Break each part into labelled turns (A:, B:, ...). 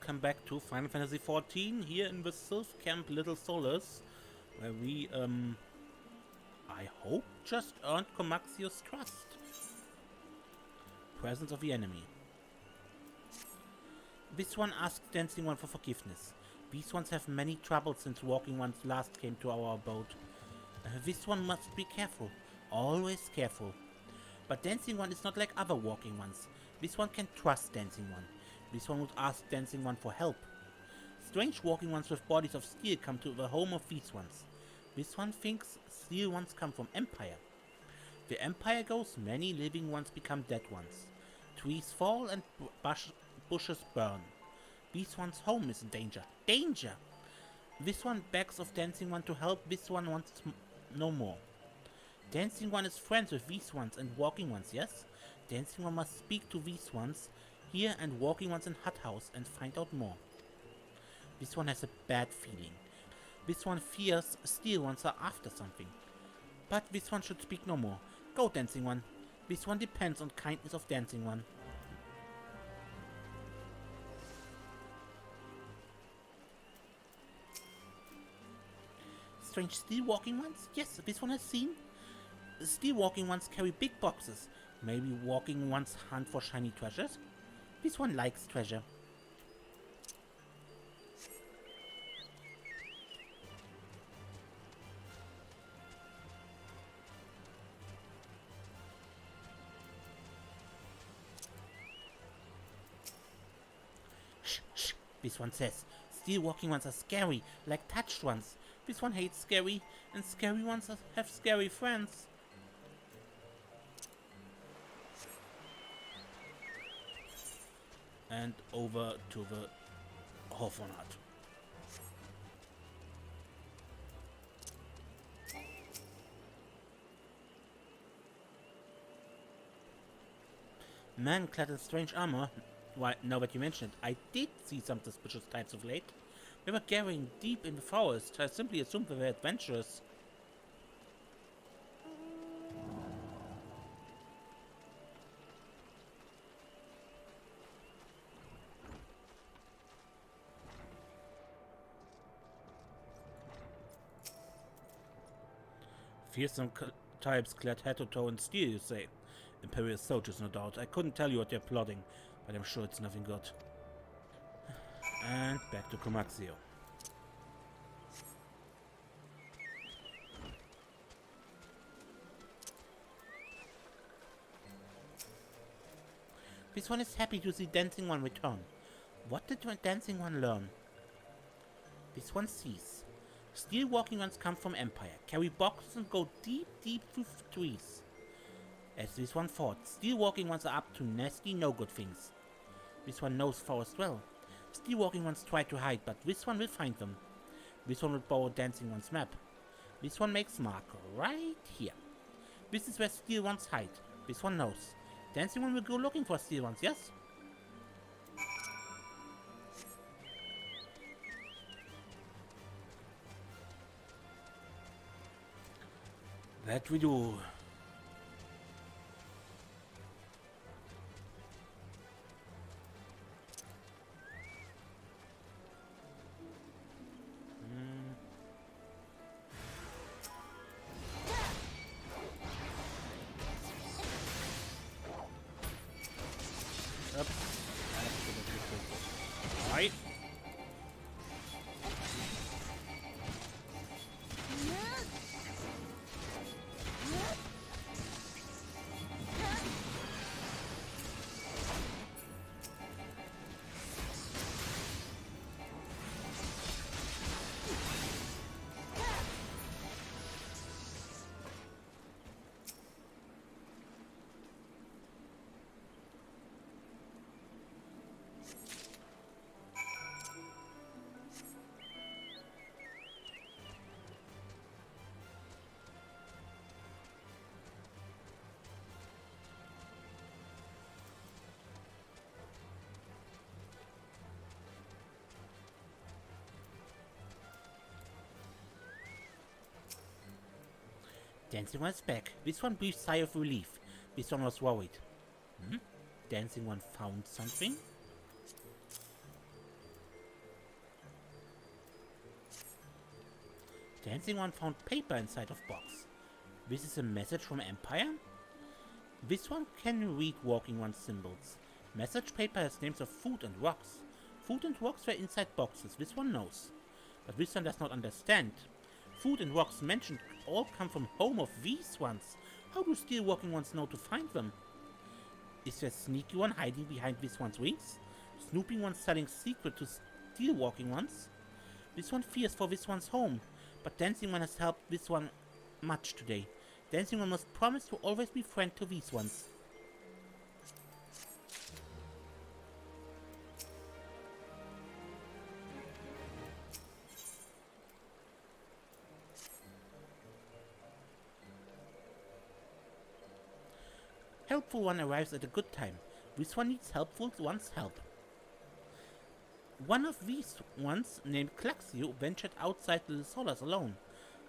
A: welcome back to Final Fantasy XIV here in the Sylph Camp Little Solace, where we, I hope, just earned Komuxio's trust. Presence of the enemy. This one asks Dancing One for forgiveness. These ones have many troubles since Walking Ones last came to our abode. This one must be careful, always careful. But Dancing One is not like other Walking Ones. This one can trust Dancing One. This one would ask Dancing One for help. Strange Walking Ones with bodies of steel come to the home of these ones. This one thinks steel ones come from Empire. The Empire goes, many living ones become dead ones. Trees fall and bushes burn. This one's home is in danger. Danger! This one begs of Dancing One to help. This one wants no more. Dancing One is friends with these ones and Walking Ones, yes? Dancing One must speak to these ones here and Walking Ones in Hut House and find out more. This one has a bad feeling. This one fears Steel Ones are after something. But this one should speak no more. Go, Dancing One. This one depends on kindness of Dancing One. Strange Steel Walking Ones? Yes, this one has seen. Steel Walking Ones carry big boxes. Maybe Walking Ones hunt for shiny treasures? This one likes treasure. Shh, shh. This one says, Steel Walking Ones are scary, like touched ones. This one hates scary, and scary ones have scary friends. And over to the Hofornat. Man clad in strange armor. Why, now that you mention it, I did see some suspicious types of late. They were gathering deep in the forest. I simply assumed they were adventurous. Fearsome types clad head to toe in steel, you say? Imperial soldiers, no doubt. I couldn't tell you what they're plotting, but I'm sure it's nothing good. And back to Komuxio. This one is happy to see Dancing One return. What did Dancing One learn? This one sees. Steel Walking Ones come from Empire, carry boxes and go deep, deep through trees. As this one thought, Steel Walking Ones are up to nasty, no-good things. This one knows forest well. Steel Walking Ones try to hide, but this one will find them. This one will borrow Dancing One's map. This one makes mark right here. This is where Steel Ones hide. This one knows. Dancing One will go looking for Steel Ones, yes? That we do. Right. Dancing One's back. This one breathed a sigh of relief. This one was worried. Dancing One found something? Dancing One found paper inside of box. This is a message from Empire? This one can read Walking One's symbols. Message paper has names of food and rocks. Food and rocks were inside boxes, this one knows. But this one does not understand. Food and rocks mentioned all come from home of these ones. How do still Walking Ones know to find them? Is there a sneaky one hiding behind this one's wings? Snooping one selling secret to steal Walking Ones? This one fears for this one's home, but Dancing One has helped this one much today. Dancing One must promise to always be friend to these ones. Helpful One arrives at a good time. This one needs Helpful One's help. One of these ones, named Klaxio, ventured outside the Solas alone.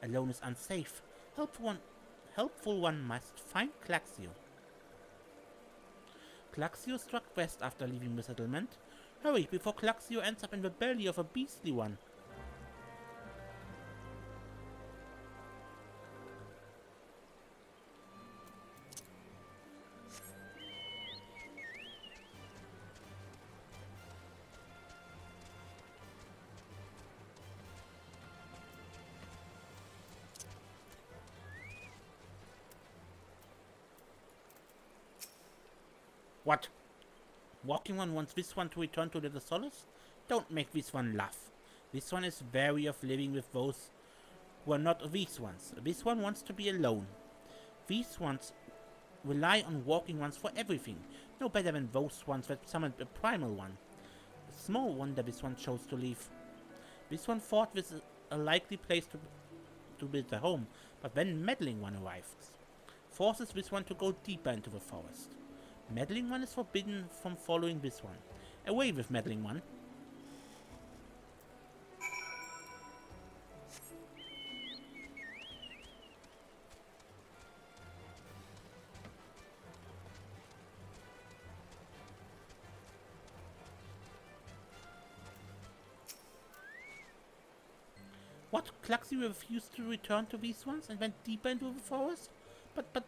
A: Alone is unsafe. Helpful One must find Klaxio. Klaxio struck west after leaving the settlement. Hurry, before Klaxio ends up in the belly of a beastly one. What? Walking One wants this one to return to the Solace? Don't make this one laugh. This one is wary of living with those who are not these ones. This one wants to be alone. These ones rely on Walking Ones for everything. No better than those ones that summoned a primal one. A small wonder this one chose to leave. This one thought this is a likely place to build a home, but then Meddling One arrives. Forces this one to go deeper into the forest. Meddling One is forbidden from following this one. Away with Meddling One. What? Klaxi refused to return to these ones and went deeper into the forest? But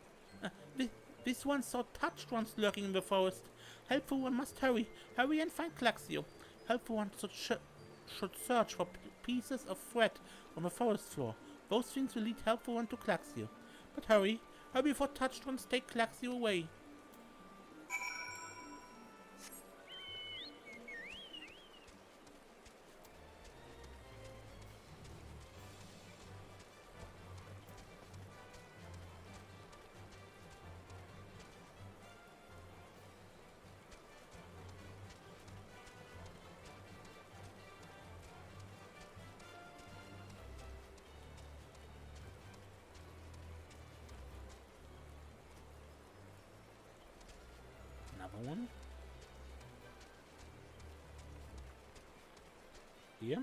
A: this one saw touched ones lurking in the forest. Helpful One must hurry. Hurry and find Klaxio. Helpful One should search for pieces of thread on the forest floor. Those things will lead Helpful One to Klaxio. But hurry. Hurry before touched ones take Klaxio away. Another one. Here.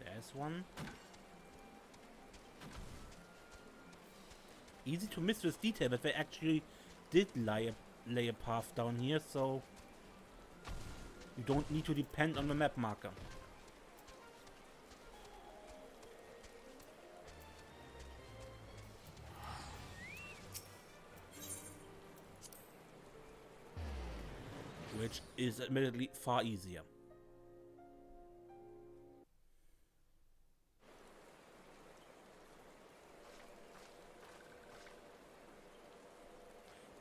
A: There's one. Easy to miss this detail, but they actually did lay a path down here, so you don't need to depend on the map marker. Which is admittedly far easier.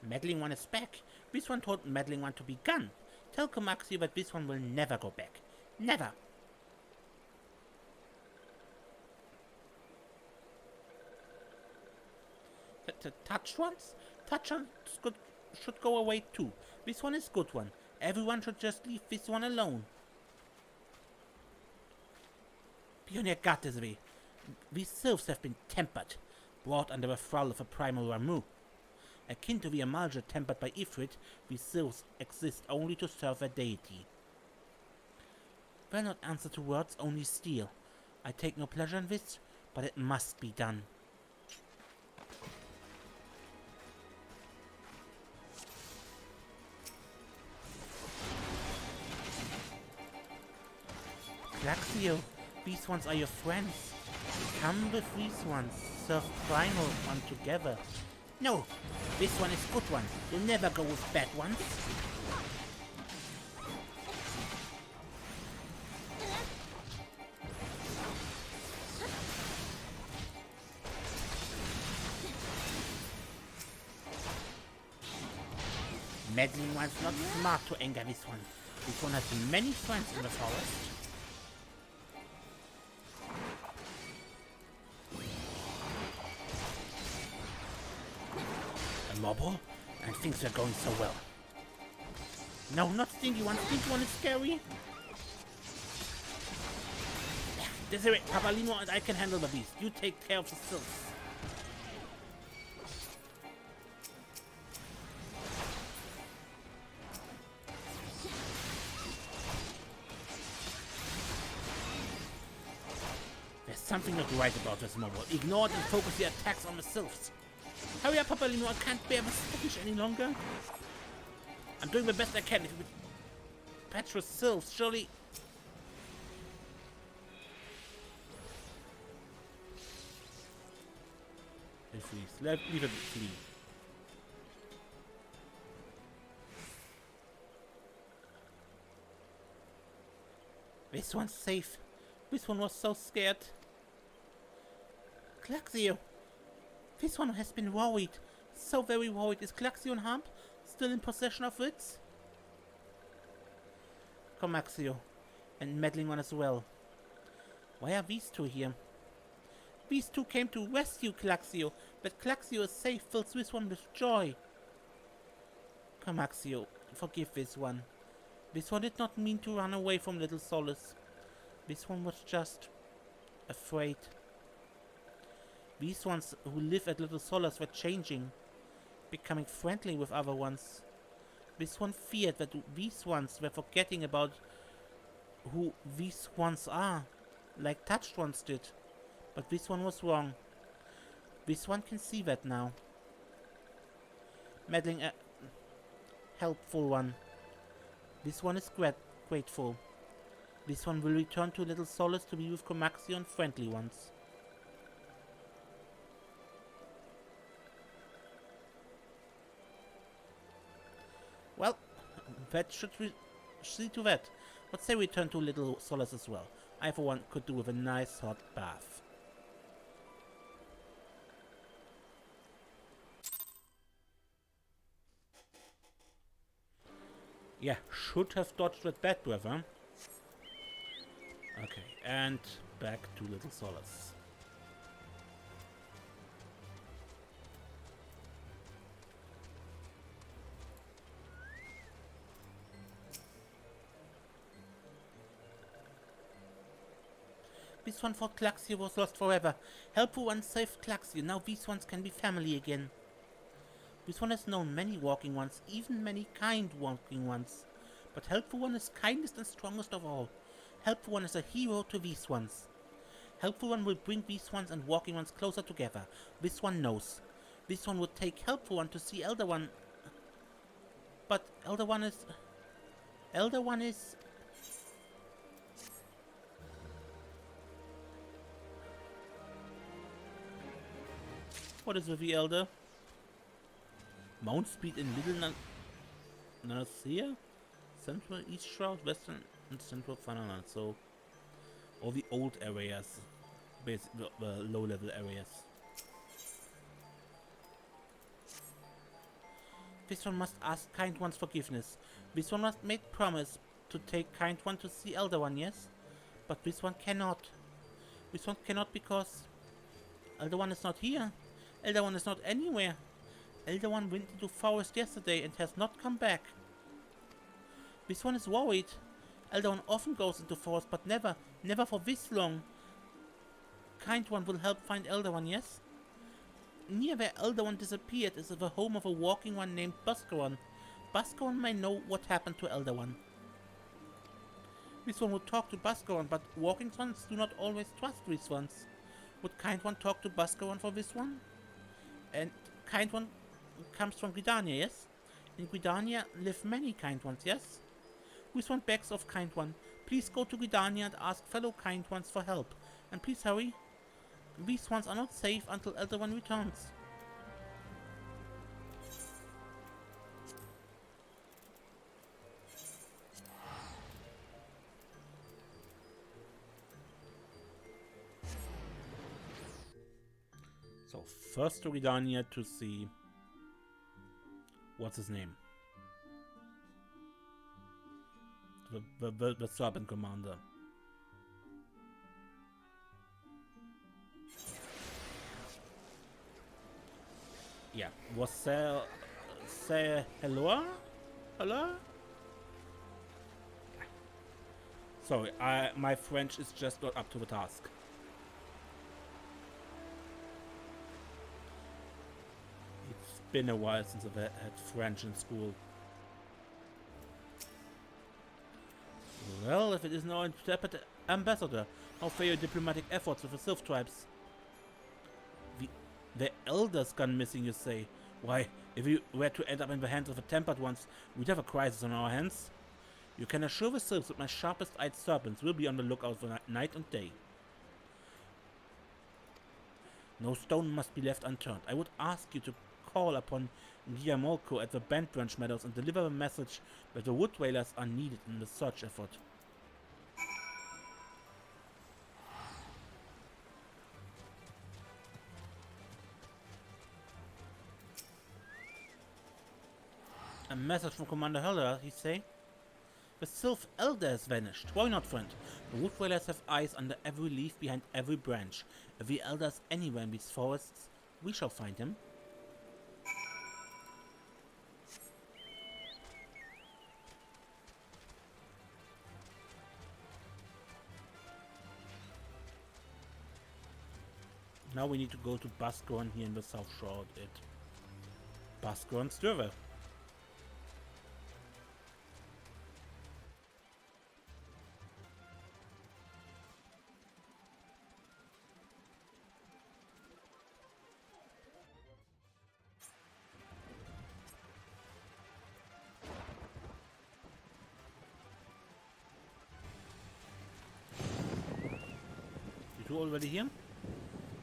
A: Meddling One is back. This one told Meddling One to be gone. Tell Komuxio that this one will never go back. Never. Touched ones? Touched ones should go away too. This one is good one. Everyone should just leave this one alone. Pioneer got this way. These sylphs have been tempered, brought under the thrall of a primal Ramu. Akin to the Amalja tempered by Ifrit, these sylphs exist only to serve their deity. They'll not answer to words, only steal. I take no pleasure in this, but it must be done. Glaxio, these ones are your friends. Come with these ones. Serve primal one together. No, this one is good one. You'll never go with bad ones. Meddling one's not smart to anger this one. This one has many friends in the forest. A mobile? And things are going so well. No, not Stinky One. Stinky One is scary. Desiree, Papalimo and I can handle the beast. You take care of the sylphs. There's something not right about this mobile. Ignore it and focus your attacks on the sylphs. Hurry up, Papalino, I can't bear the sluggish any longer. I'm doing the best I can. If you would patch with sylphs, surely... Leave it flee. This one's safe. This one was so scared. Glaxio! This one has been worried. So very worried. Is Glaxio and Hump still in possession of wits? Komuxio. And meddling one as well. Why are these two here? These two came to rescue Glaxio. But Glaxio is safe fills this one with joy. Komuxio, forgive this one. This one did not mean to run away from Little Solace. This one was just afraid. These ones who live at Little Solace were changing, becoming friendly with other ones. This one feared that these ones were forgetting about who these ones are, like touched ones did. But this one was wrong. This one can see that now. Meddling a helpful one. This one is grateful. This one will return to Little Solace to be with Komuxio and friendly ones. Well, that should see to that. Let's say we return to Little Solace as well. I for one could do with a nice hot bath. Yeah, should have dodged that bad breath, huh? Okay, and back to Little Solace. This one thought Glaxio was lost forever. Helpful one saved Glaxio. Now these ones can be family again. This one has known many walking ones, even many kind walking ones. But Helpful One is kindest and strongest of all. Helpful One is a hero to these ones. Helpful One will bring these ones and walking ones closer together. This one knows. This one would take Helpful One to see Elder One. But Elder One is... What is with the Elder? Mount speed in Little Nasia? Central, East Shroud, Western and Central Fanaland. So, all the old areas. Basically, the low level areas. This one must ask Kind One's forgiveness. This one must make promise to take Kind One to see Elder One, yes? But this one cannot. This one cannot because Elder One is not here. Elder One is not anywhere. Elder One went into forest yesterday and has not come back. This one is worried. Elder One often goes into forest, but never for this long. Kind One will help find Elder One, yes? Near where Elder One disappeared is the home of a walking one named Buscaron. Buscaron may know what happened to Elder One. This one would talk to Buscaron, but walking ones do not always trust these ones. Would Kind One talk to Buscaron for this one? And Kind One comes from Gridania, yes? In Gridania live many Kind Ones, yes? This one begs of Kind One. Please go to Gridania and ask fellow kind ones for help. And please hurry. These ones are not safe until Elder One returns. So first to Gridania to see... What's his name? The Serpent Commander. Yeah, was say hello? Hello? Sorry, my French is just not up to the task. It's been a while since I've had French in school. Well, if it is no intrepid ambassador, how fare your diplomatic efforts with the Sylph tribes? The Elder's gone missing, you say? Why, if we were to end up in the hands of the Tempered Ones, we'd have a crisis on our hands. You can assure the Sylphs that my sharpest-eyed serpents will be on the lookout for night and day. No stone must be left unturned. I would ask you to call upon Guillermo at the Bent Branch Meadows and deliver a message that the Wood Whalers are needed in the search effort. A message from Commander Heller, he say? The Sylph Elder has vanished. Why not, friend? The Wood Whalers have eyes under every leaf, behind every branch. If the Elder is anywhere in these forests, we shall find him. Now we need to go to Baskorn here in the South Shore at Baskorn Stürve. You two already here?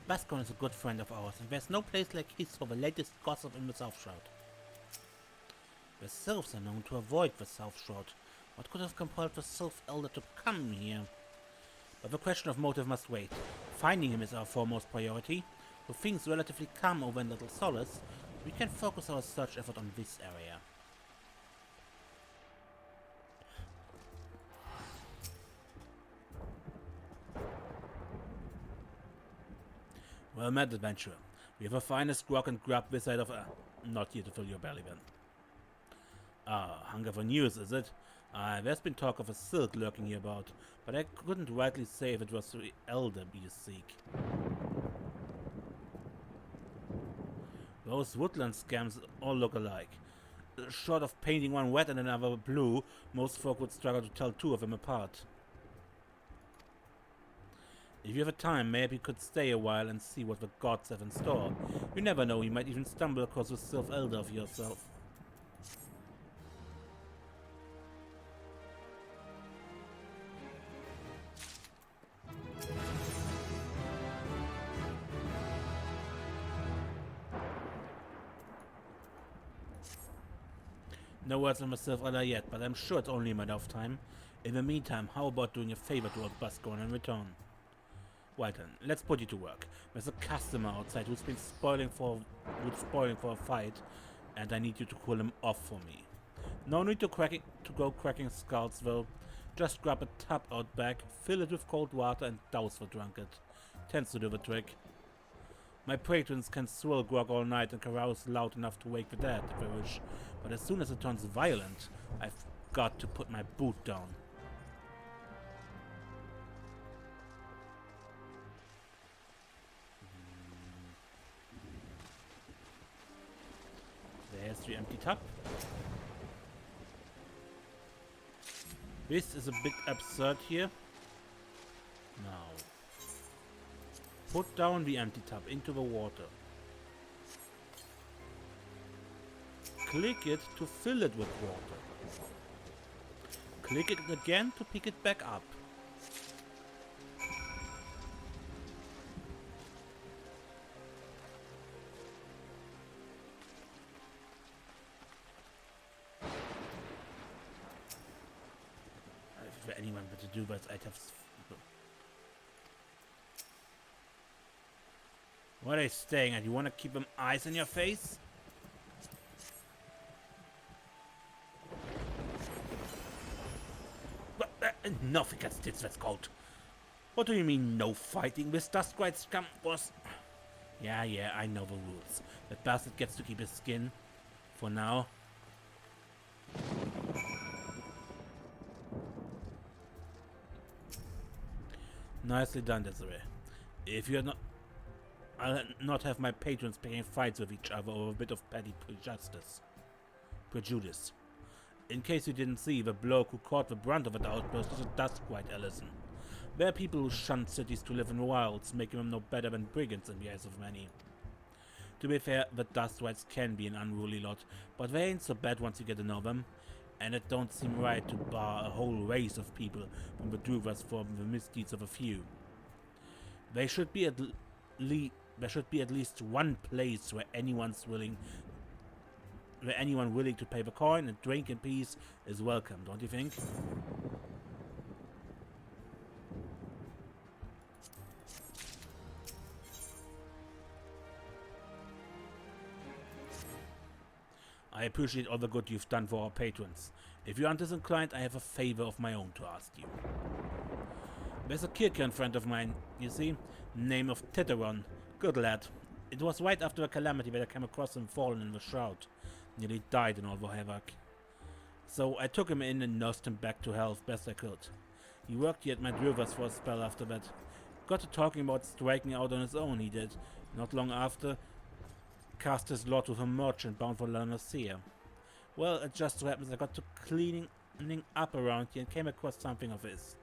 A: Baskorn is a good friend of ours, and there's no place like his for the latest gossip in the South Shroud. The Sylphs are known to avoid the South Shroud. What could have compelled the Sylph Elder to come here? But the question of motive must wait. Finding him is our foremost priority. With things relatively calm over in Little Solace, we can focus our search effort on this area. Well met, adventurer. We have the finest grog and grub this side of... not here to fill your belly then. Ah, hunger for news, is it? There's been talk of a silk lurking here about, but I couldn't rightly say if it was the Elder you seek. Those woodland scams all look alike. Short of painting one red and another blue, most folk would struggle to tell two of them apart. If you have a time, maybe you could stay a while and see what the gods have in store. You never know, you might even stumble across a Sylph Elder of yourself. No words on the Sylph Elder yet, but I'm sure it's only a matter of time. In the meantime, how about doing a favor to old Baskorn in return? Right then, let's put you to work. There's a customer outside who's spoiling for a fight, and I need you to cool him off for me. No need to go cracking skulls though. Just grab a tub out back, fill it with cold water, and douse the drunkard. Tends to do the trick. My patrons can swirl grog all night and carouse loud enough to wake the dead if I wish, but as soon as it turns violent, I've got to put my boot down. There's the empty tub. This is a bit absurd here. Now, put down the empty tub into the water. Click it to fill it with water. Click it again to pick it back up. If anyone were to do that, I'd have... What are they staying at? You want to keep them eyes in your face? Enough against it, that's called. What do you mean, no fighting? This Duskwide scum was... Yeah, I know the rules. That bastard gets to keep his skin. For now. Nicely done, Desiree. If you're not... I'll not have my patrons picking fights with each other over a bit of petty prejudice. In case you didn't see, the bloke who caught the brunt of the outburst is a Duskwide Ellison. There are people who shun cities to live in the wilds, making them no better than brigands in the eyes of many. To be fair, the Dustwides can be an unruly lot, but they ain't so bad once you get to know them, and it don't seem right to bar a whole race of people from the Druvas for the misdeeds of a few. There should be at least one place where anyone willing to pay the coin and drink in peace is welcome, don't you think? I appreciate all the good you've done for our patrons. If you aren't disinclined, I have a favor of my own to ask you. There's a Kirkian friend of mine, you see, name of Titeron. Good lad. It was right after a calamity that I came across him fallen in the shroud. Nearly died in all the havoc. So I took him in and nursed him back to health best I could. He worked here at my Druvas for a spell after that. Got to talking about striking out on his own, he did. Not long after, cast his lot with a merchant bound for La Noscea. Well, it just so happens I got to cleaning up around here and came across something of his.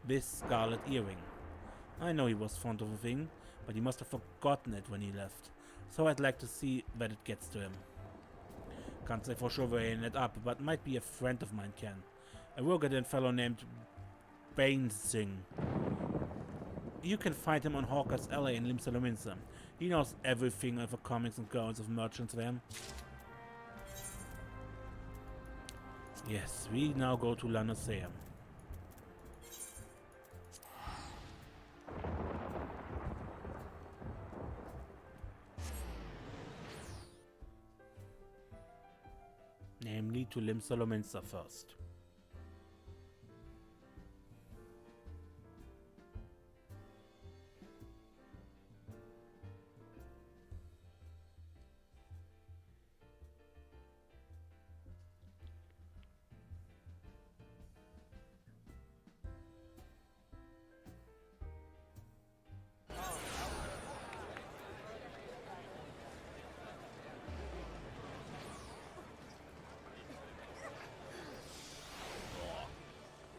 A: This scarlet earring. I know he was fond of the thing, but he must have forgotten it when he left. So I'd like to see that it gets to him. Can't say for sure where he ended up, but might be a friend of mine can. A Rogadan fellow named Bainsing. You can find him on Hawker's Alley in Limsalominsa. He knows everything of the comings and goings of merchants there. Yes, we now go to La Noscea. Namely to Limsalominsa first.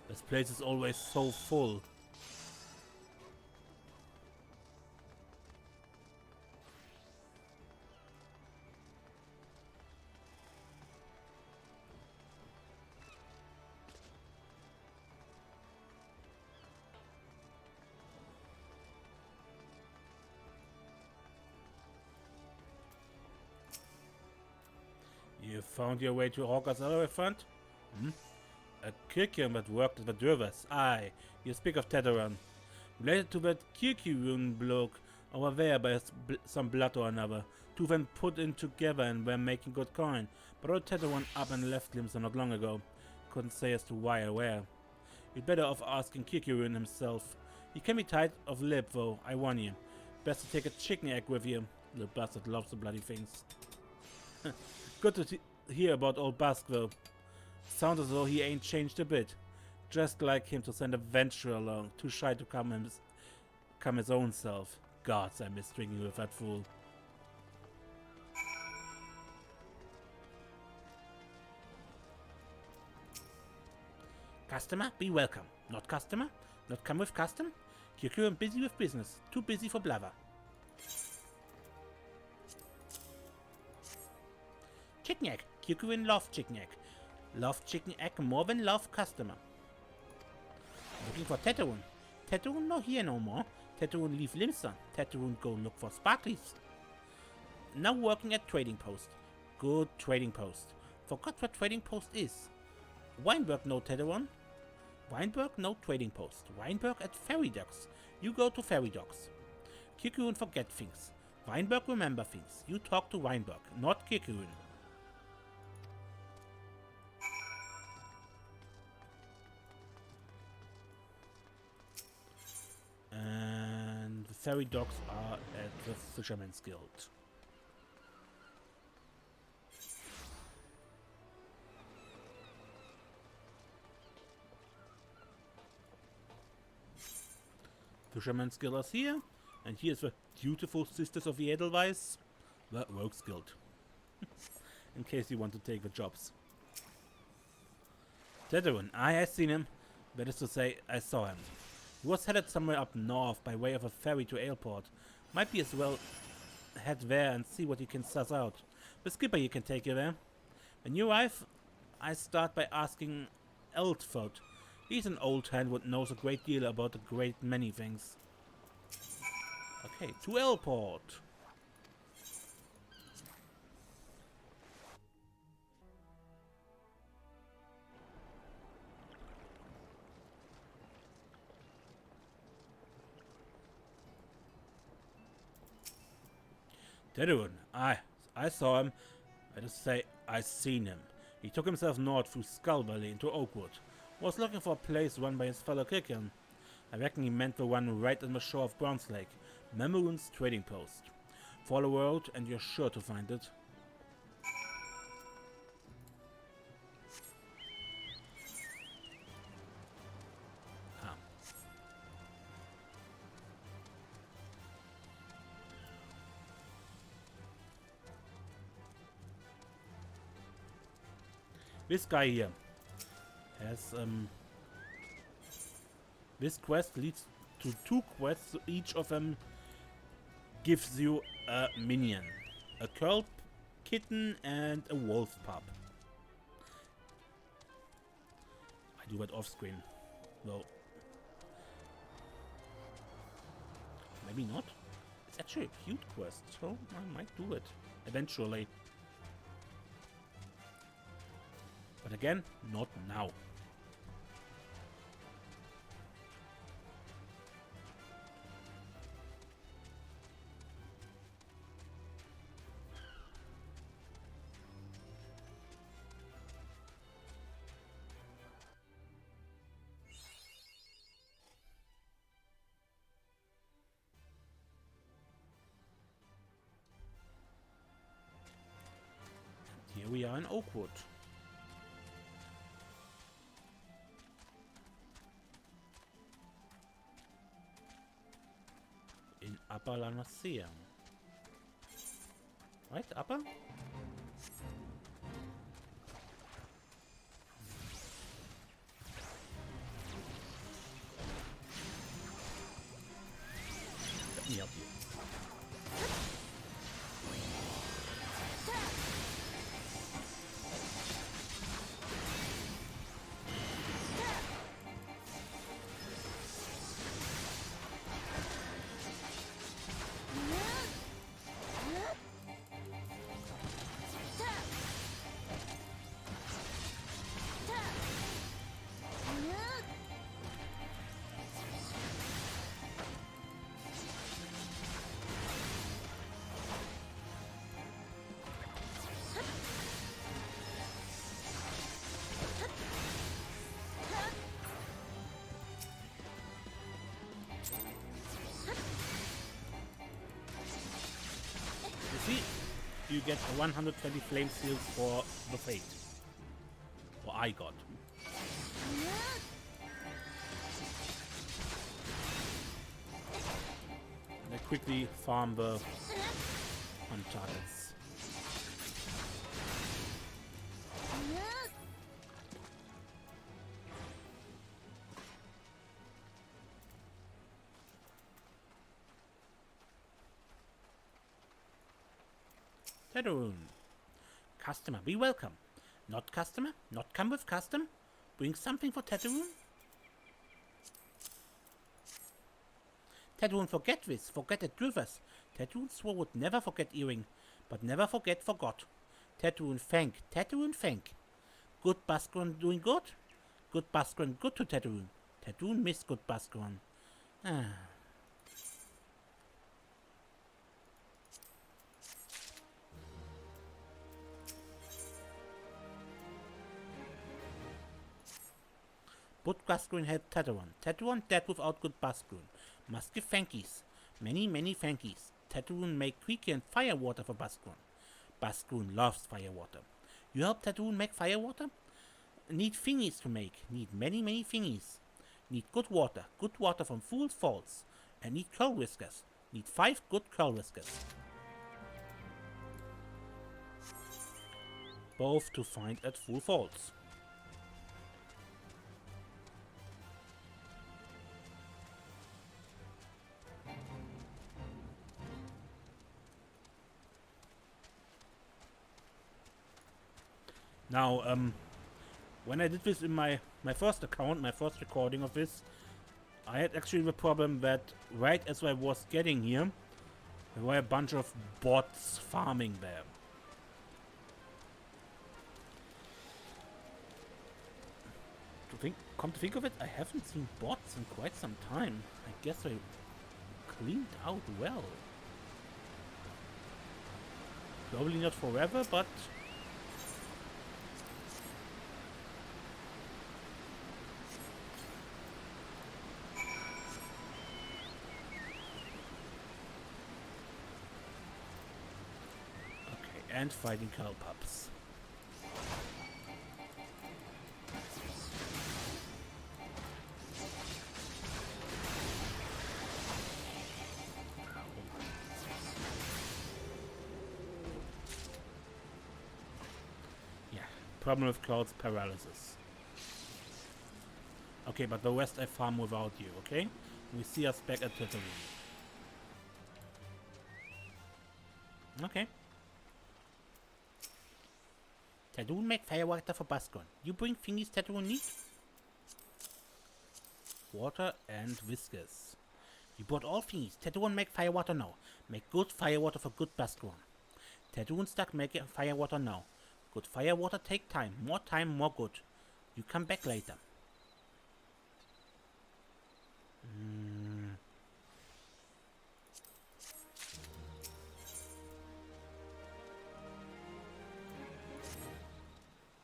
A: This place is always so full. You found your way to Hawker's Elephant? Hmm? A Kirkian that worked at the Druvas. Aye, you speak of Teteron. Related to that Kirkian bloke over there by some blood or another. Two of them put in together and were making good coin. But old Teteron up and left Limsa not long ago. Couldn't say as to why or where. You'd better off asking Kirkian himself. He can be tight of lip though, I warn you. Best to take a chicken egg with you. Little bastard loves the bloody things. Good to hear about old Bask though. Sounds as though he ain't changed a bit. Just like him to send a venturer along, too shy to come his own self. Gods, I miss drinking with that fool. Customer, be welcome. Not customer? Not come with custom? You're busy with business. Too busy for blather. Chicken egg. Kikuin love chicken egg. Love chicken egg more than love customer. Looking for Teteroon. Teteroon no here no more. Teteroon leave Limsa. Teteroon go look for Sparklies. Now working at trading post. Good trading post. Forgot what trading post is. Weinberg no Teteroon. Weinberg no trading post. Weinberg at ferry docks. You go to ferry docks. Kikuun forget things. Weinberg remember things. You talk to Weinberg, not Kikuun. And the ferry docks are at the Fisherman's Guild. Fisherman's Guild is here, and here's the beautiful Sisters of the Edelweiss, the Rogues Guild. In case you want to take the jobs. Teteroon, I have seen him. That is to say, I saw him. He was headed somewhere up north by way of a ferry to Airport. Might be as well head there and see what he can suss out. The skipper you can take you there. When you arrive, I start by asking Eldford. He's an old hand who knows a great deal about a great many things. Okay, to Airport. Teteroon, I saw him. Let us say, I seen him. He took himself north through Skull Valley into Oakwood. Was looking for a place run by his fellow Kickin. I reckon he meant the one right on the shore of Bronze Lake. Memoon's trading post. Follow the road and you're sure to find it. Ah. This guy here has this quest leads to 2 quests. Each of them gives you a minion, a curl kitten and a wolf pup. I do that off screen, though. Maybe not. It's actually a cute quest, so I might do it eventually. But again, not now. Here we are in Oakwood. In Upper Lanacea. Right, Upper? Let me help you. You get 120 flame seals for the fate. Or I got. And I quickly farm the on targets. Teteroon. Customer, be welcome. Not customer, not come with custom. Bring something for Teteroon. Tadun forget this, forget it with us. Tadun swore would never forget Earring, but never forgot. Tadun thank. Good Bascuan doing good? Good Bascuan good to Tadun. Tadun miss good Bascuan. Good Bascuan helped Tadun. Tadun dead without good Bascuan. Must give thankies. Many thankies. Tadun make quick and fire water for Bascuan. Bascuan loves fire water. You help Tadun make fire water? Need thingies to make. Need many thingies. Need good water from Fool's Falls. And need curl whiskers. Need 5 good curl whiskers. Both to find at Fool's Falls. Now, when I did this in my first account, my first recording of this, I had actually the problem that right as I was getting here, there were a bunch of bots farming there. Come to think of it, I haven't seen bots in quite some time. I guess I cleaned out well. Probably not forever, but... and fighting cow pups. Yeah, problem with clouds paralysis. Okay, but the rest I farm without you, okay? We see us back at Tatooine. Okay. Tadun make fire water for Bascuan. You bring thingies Tadun need? Water and whiskers. You brought all thingies. Tadun make fire water now. Make good fire water for good Bascuan. Tadun stuck make fire water now. Good fire water take time, more good. You come back later.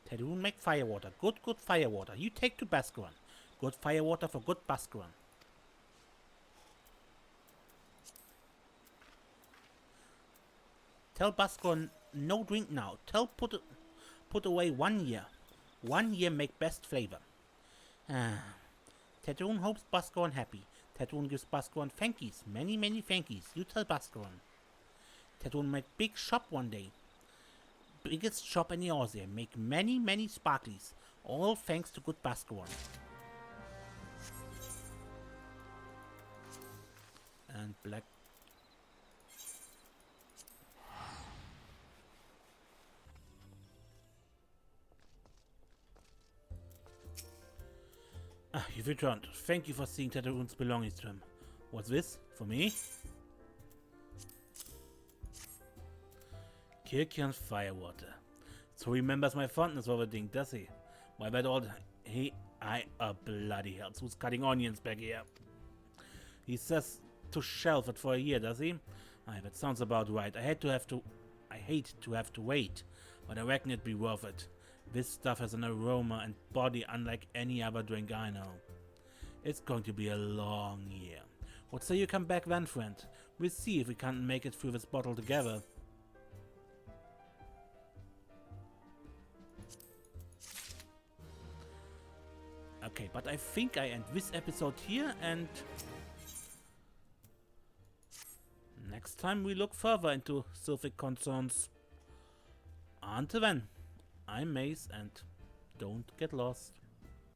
A: Tadun make fire water. Good fire water. You take to Bascuan. Good fire water for good Bascuan. Tell Bascuan no drink now. Tell put away 1 year. 1 year make best flavor. Tadun hopes Bascuan happy. Tadun gives Bascuan thankies. Many thankies. You tell Bascuan. Tadun make big shop one day. Biggest shop in Eorzea. Make many sparklies. All thanks to good Bascuan. And black. You've returned. Thank you for seeing Tadun's belongings to him. What's this? For me? Kirkian's firewater. So he remembers my fondness for the thing, does he? Why that old... bloody hell. Who's cutting onions back here? He says to shelf it for a year, does he? That sounds about right. I hate to have to wait, but I reckon it'd be worth it. This stuff has an aroma and body unlike any other drink I know. It's going to be a long year. What say you come back then, friend? We'll see if we can't make it through this bottle together. Okay, but I think I end this episode here, and next time we look further into sylphic concerns. Until then, I'm Mace, and don't get lost.